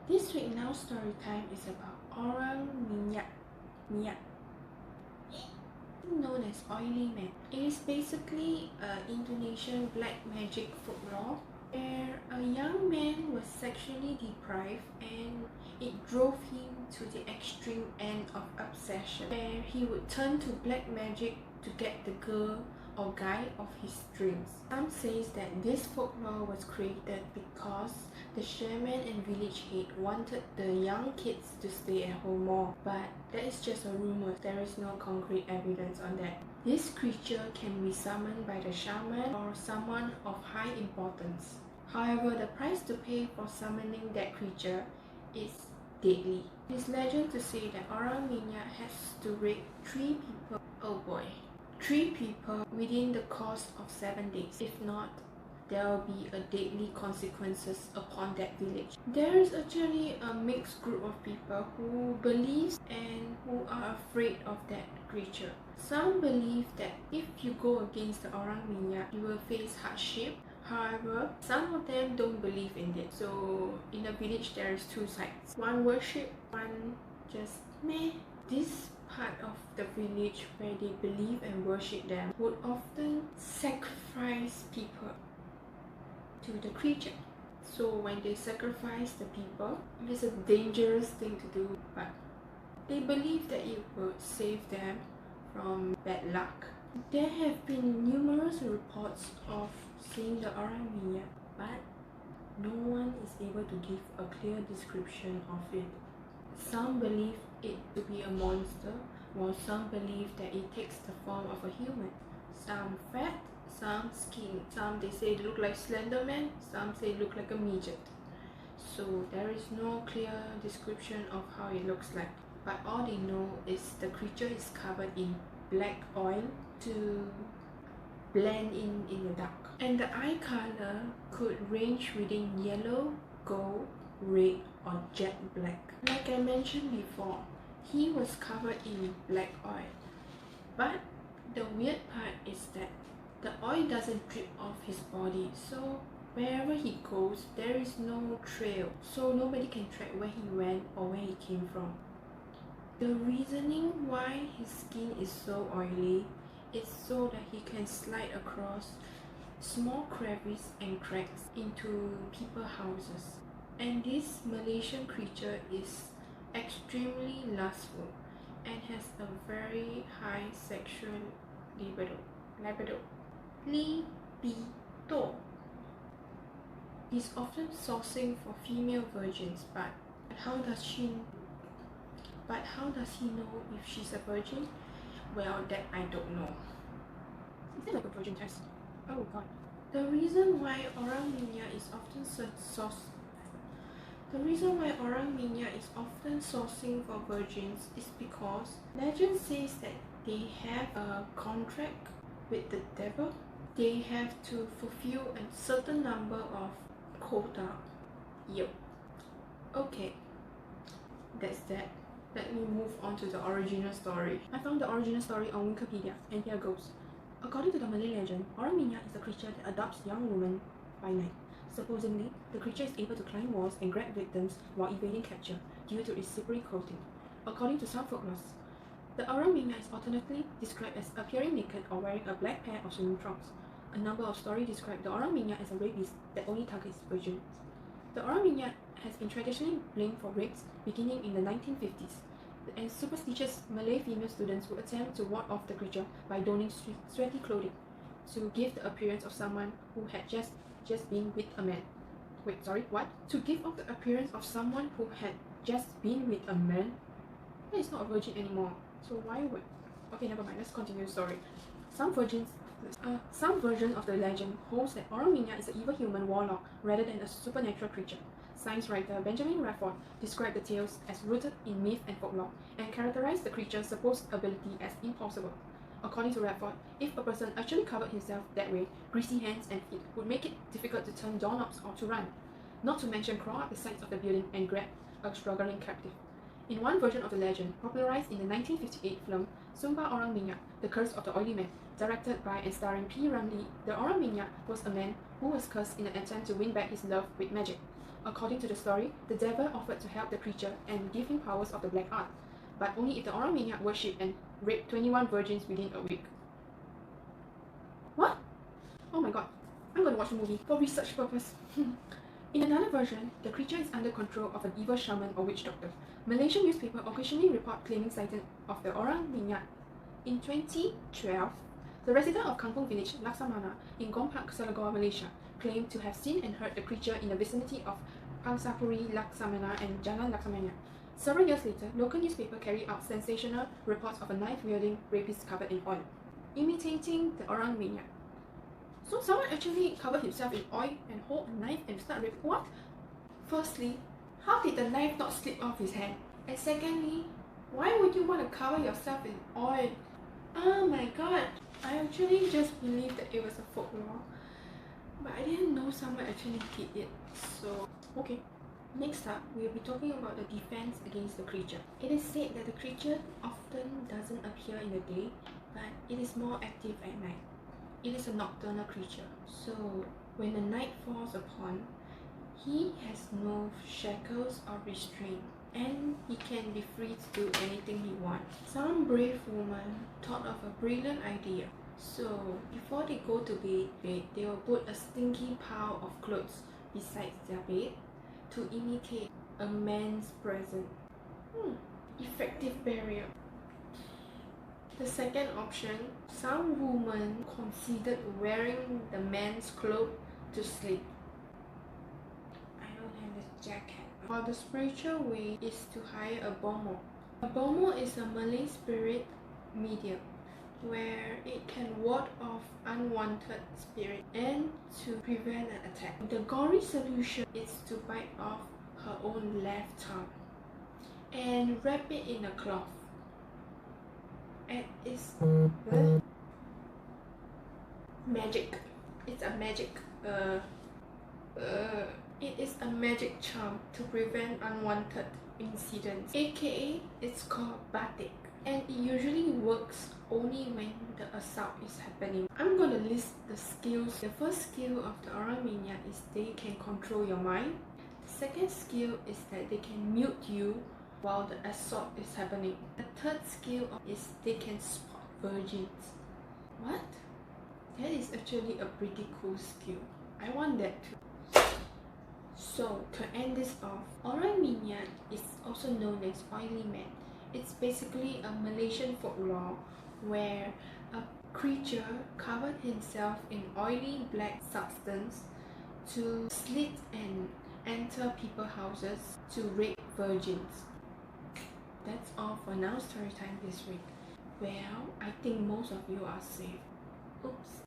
This week now story time is about orang Miyak, known as Oily Man. It is basically an Indonesian black magic folklore where a young man was sexually deprived and it drove him to the extreme end of obsession, where he would turn to black magic to get the girl or guy of his dreams. Some says that this folklore was created because the shaman and village head wanted the young kids to stay at home more, but that is just a rumor. There is no concrete evidence on that. This creature can be summoned by the shaman or someone of high importance. However, the price to pay for summoning that creature is deadly. It is legend to say that orang Miyak has to rape 3 people. Oh boy. 3 people within the course of 7 days. If not, there will be a deadly consequences upon that village. There is actually a mixed group of people who believes and who are afraid of that creature. Some believe that if you go against the orang Miyak, you will face hardship. However, some of them don't believe in it. So in the village there is 2 sides. One worship, one just meh. This part of the village where they believe and worship them would often sacrifice people to the creature. So when they sacrifice the people, it is a dangerous thing to do, but they believe that it will save them from bad luck. There have been numerous reports of seeing the orang Miyak, but no one is able to give a clear description of it. Some believe it to be a monster, while some believe that it takes the form of a human. Some fat, some skinny, some they say look like Slender Man, some say look like a midget. So there is no clear description of how it looks like, but all they know is the creature is covered in black oil to blend in the dark, and the eye color could range within yellow, gold, red or jet black. Like I mentioned before, he was covered in black oil, but the weird part is that the oil doesn't drip off his body, so wherever he goes there is no trail, so nobody can track where he went or where he came from. The reasoning why his skin is so oily is so that he can slide across small crevices and cracks into people's houses. And this Malaysian creature is extremely lustful and has a very high sexual libido. He's often sourcing for female virgins, but how does he know if she's a virgin? Well, that I don't know. Is that like a virgin test? Oh god. The reason why orang Miyak is often sourcing for virgins is because legend says that they have a contract with the devil. They have to fulfill a certain number of quota. Yup. Okay, that's that. Let me move on to the original story. I found the original story on Wikipedia, and here goes. According to the Malay legend, orang Miyak is a creature that adopts young women by night. Supposedly, the creature is able to climb walls and grab victims while evading capture due to its slippery coating. According to some folklores, the orang Miyak is alternately described as appearing naked or wearing a black pair of swimming trunks. A number of stories describe the orang Miyak as a rapist that only targets virgins. The orang Miyak has been traditionally blamed for rapes beginning in the 1950s, and superstitious Malay female students would attempt to ward off the creature by donning sweaty clothing to give the appearance of someone who had just been with a man. Wait, sorry, what? To give off the appearance of someone who had just been with a man? That is not a virgin anymore. So why would... Okay, never mind, let's continue the story. Some versions of the legend holds that orang Miyak is an evil human warlock rather than a supernatural creature. Science writer Benjamin Rafford described the tales as rooted in myth and folklore and characterized the creature's supposed ability as impossible. According to Rafford, if a person actually covered himself that way, greasy hands and feet would make it difficult to turn doorknobs or to run, not to mention crawl up the sides of the building and grab a struggling captive. In one version of the legend, popularized in the 1958 film Sumpah Orang Minyak, The Curse of the Oily Man, directed by and starring P. Ramlee, the orang Miyak was a man who was cursed in an attempt to win back his love with magic. According to the story, the devil offered to help the creature and give him powers of the black art, but only if the orang Miyak worshipped and raped 21 virgins within a week. What? Oh my god, I'm gonna watch the movie for research purpose. In another version, the creature is under control of an evil shaman or witch doctor. Malaysian newspaper occasionally report claiming sighting of the orang Miyak. In 2012, the resident of Kampung village Laksamana in Gompak, Selangor, Malaysia, claimed to have seen and heard the creature in the vicinity of Pangsapuri Laksamana and Jalan Laksamana. Several years later, local newspaper carried out sensational reports of a knife-wielding rapist covered in oil, imitating the orang Miyak. So someone actually covered himself in oil and hold a knife and start raping. What? Firstly, how did the knife not slip off his hand? And secondly, why would you want to cover yourself in oil? Oh my god, I actually just believed that it was a folklore, but I didn't know someone actually did it. So, okay. Next up, we'll be talking about the defense against the creature. It is said that the creature often doesn't appear in the day, but it is more active at night. It is a nocturnal creature, so when the night falls upon, he has no shackles or restraint, and he can be free to do anything he wants. Some brave woman thought of a brilliant idea. So before they go to bed, they will put a stinky pile of clothes beside their bed to imitate a man's presence. Effective barrier. The second option, some women considered wearing the man's clothes to sleep. I don't have this jacket. Or the spiritual way is to hire a bomo. A bomo is a Malay spirit medium where it can ward off unwanted spirits and to prevent an attack. The gory solution is to bite off her own left tongue and wrap it in a cloth. And it's magic. It's a magic. It is a magic charm to prevent unwanted incidents. AKA, it's called batik, and it usually works only when the assault is happening. I'm gonna list the skills. The first skill of the orang Miyak is they can control your mind. The second skill is that they can mute you while the assault is happening. The third skill is they can spot virgins. What? That is actually a pretty cool skill. I want that too. So, to end this off, orang Miyak is also known as oily man. It's basically a Malaysian folklore where a creature covered himself in oily black substance to slit and enter people's houses to rape virgins. That's all for now story time this week. Well, I think most of you are safe. Oops.